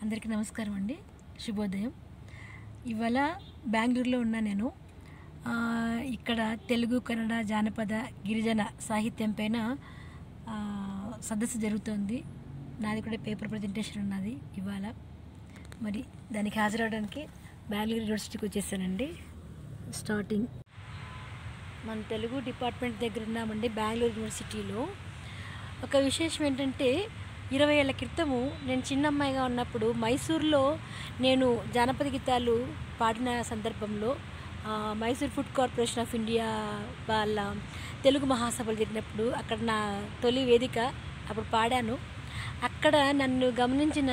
అందరికీ నమస్కారం అండి, శుభోదయం. ఇవాళ బెంగళూరులో ఉన్నా నేను. ఇక్కడ తెలుగు, కన్నడ, జానపద, గిరిజన సాహిత్యం పైన సదస్సు జరుగుతుంది. నాది కూడా పేపర్ ప్రజెంటేషన్ ఉన్నది ఇవాళ. మరి దానికి హాజరవడానికి బెంగళూరు యూనివర్సిటీకి వచ్చేసానండి. స్టార్టింగ్ మన తెలుగు డిపార్ట్మెంట్ దగ్గర ఉన్నామండి బెంగళూరు యూనివర్సిటీలో. ఒక విశేషం ఏంటంటే 20 ఏళ్ల క్రితము నేను చిన్నమ్మాయిగా ఉన్నప్పుడు మైసూర్లో నేను జానపద గీతాలు పాడిన సందర్భంలో Mysore food corporation of India వాళ్ళ తెలుగు మహాసభలు జరిగినప్పుడు అక్కడ నా తొలి వేదిక, అప్పుడు పాడాను. అక్కడ నన్ను గమనించిన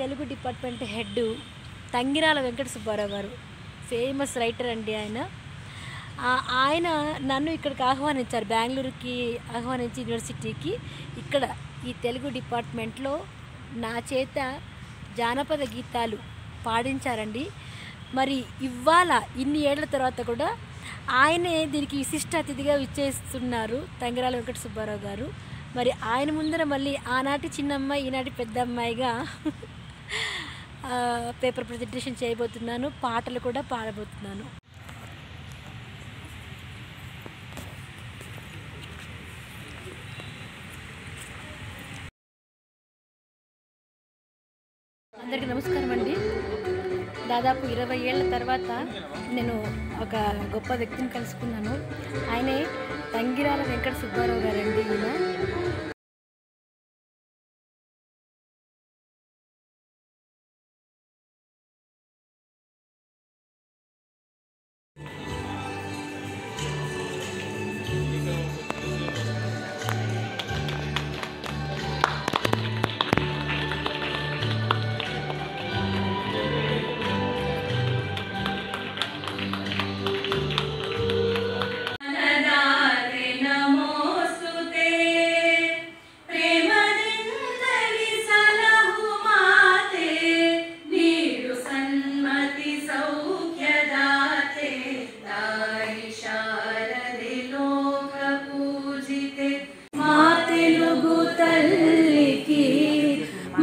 తెలుగు డిపార్ట్మెంట్ హెడ్ తంగిరాల వెంకట సుబ్బారావు గారు, ఫేమస్ రైటర్ అండి ఆయన నన్ను ఇక్కడికి ఆహ్వానించారు, బెంగళూరుకి ఆహ్వానించి యూనివర్సిటీకి ఇక్కడ ఈ తెలుగు డిపార్ట్మెంట్లో నా చేత జానపద గీతాలు పాడించారండి. మరి ఇవాళ ఇన్ని ఏళ్ల తర్వాత కూడా ఆయనే దీనికి విశిష్ట అతిథిగా విచ్చేస్తున్నారు, తంగిరాల వెంకట సుబ్బారావు గారు. మరి ఆయన ముందర మళ్ళీ ఆనాటి చిన్నమ్మాయి ఈనాటి పెద్ద అమ్మాయిగా పేపర్ ప్రజెంటేషన్ చేయబోతున్నాను, పాటలు కూడా పాడబోతున్నాను. అందరికీ నమస్కారం అండి. దాదాపు 20 ఏళ్ల తర్వాత నేను ఒక గొప్ప వ్యక్తిని కలుసుకున్నాను. ఆయనే తంగిరాల వెంకట సుబ్బారావు గారండి. ఈయన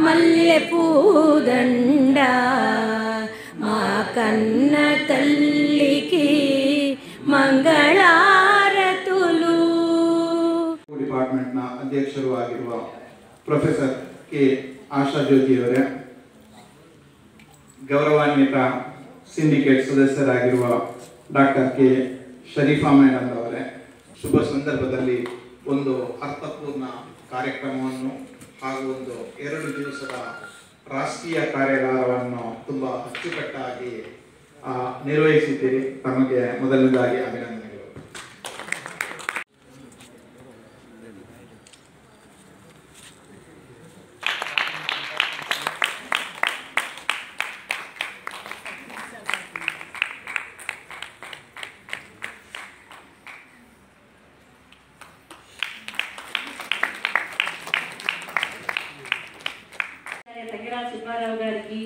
మల్లె పూదండ మా కన్న తల్లికి ಮಂಗಳಾರತುಲು. ಡಿಪಾರ್ಟ್ಮೆಂಟ್ನ ಅಧ್ಯಕ್ಷರು ಆಗಿರುವ ಪ್ರೊಫೆಸರ್ ಕೆ ಆಶಾ ಜ್ಯೋತಿಯವರೇ, ಗೌರವಾನ್ವಿತ ಸಿಂಡಿಕೇಟ್ ಸದಸ್ಯರಾಗಿರುವ ಡಾಕ್ಟರ್ ಕೆ ಶರೀಫಾ ಮೇಡಮ್ ಅವರೇ, ಶುಭ ಸಂದರ್ಭದಲ್ಲಿ ಒಂದು ಅರ್ಥಪೂರ್ಣ ಕಾರ್ಯಕ್ರಮವನ್ನು ಹಾಗೂ ಒಂದು 2 ದಿವಸದ ರಾಷ್ಟ್ರೀಯ ಕಾರ್ಯಾಗಾರವನ್ನು ತುಂಬ ಅಚ್ಚುಕಟ್ಟಾಗಿ ನಿರ್ವಹಿಸಿದ್ದೀರಿ. ತಮಗೆ ಮೊದಲನೇದಾಗಿ ಅಭಿನಂದನೆಗಳು. తంగిరాల సుబ్బారావు గారికి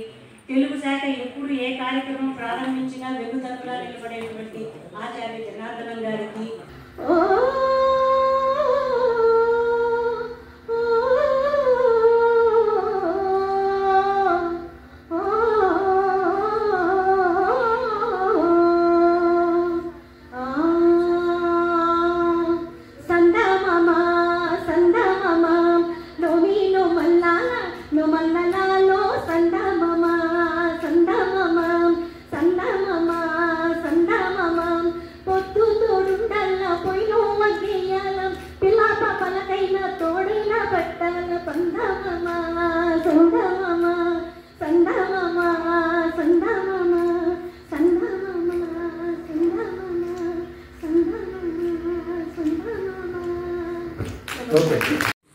తెలుగు శాఖ ఎప్పుడు ఏ కార్యక్రమం ప్రారంభించినా వెన్ను తరపులా నిలబడేటువంటి ఆచార్య జనార్దనం గారికి,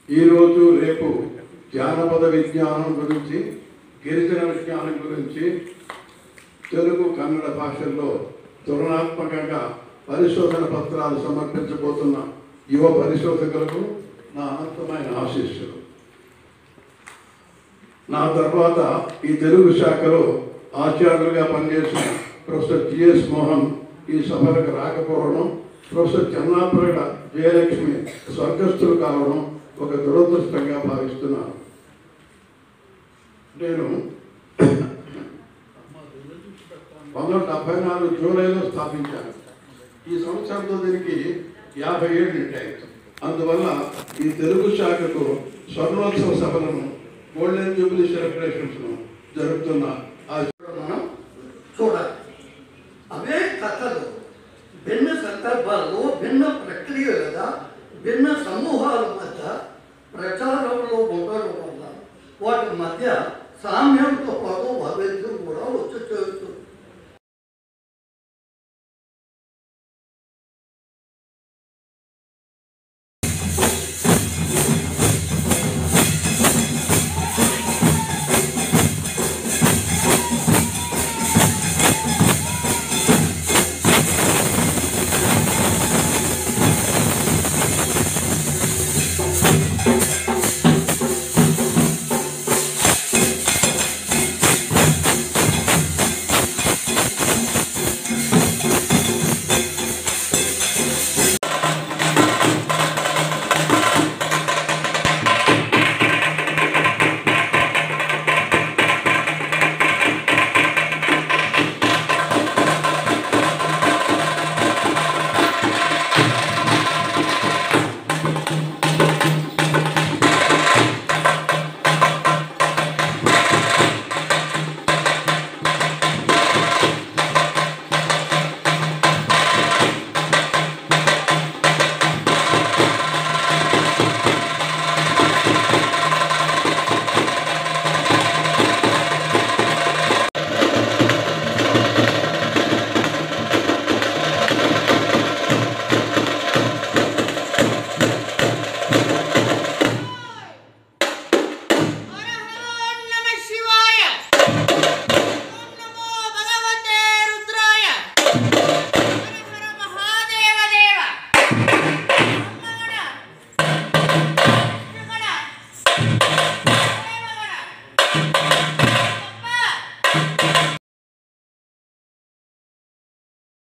ఈరోజు రేపు జానపద విజ్ఞానం గురించి, గిరిజన విజ్ఞానం గురించి తెలుగు కన్నడ భాషల్లో తులనాత్మకంగా పరిశోధన పత్రాలు సమర్పించబోతున్న యువ పరిశోధకులకు నా అనంతమైన ఆశీస్సులు. నా తర్వాత ఈ తెలుగు శాఖలో ఆచార్యులుగా పనిచేసిన ప్రొఫెసర్ జిఎస్ మోహన్ ఈ సభలకు రాకపోవడం, ప్రొఫెసర్ చెన్నాప్రగడ జయలక్ష్మి స్వర్గస్థులు కావడం ఒక దురదృష్టంగా భావిస్తున్నాను. నేను 1974 జూలైలో స్థాపించాను. ఈ సంవత్సరంతో దీనికి 50 ఏళ్ళు నిండాయి. అందువల్ల ఈ తెలుగు శాఖకు స్వర్ణోత్సవ సభలను, గోల్డెన్ జూబిలీ సెలబ్రేషన్స్ను జరుపుతున్న మనం చూడాలి. అవే కథలు భిన్న సందర్భాల్లో భిన్న ప్రక్రియలుగా భిన్న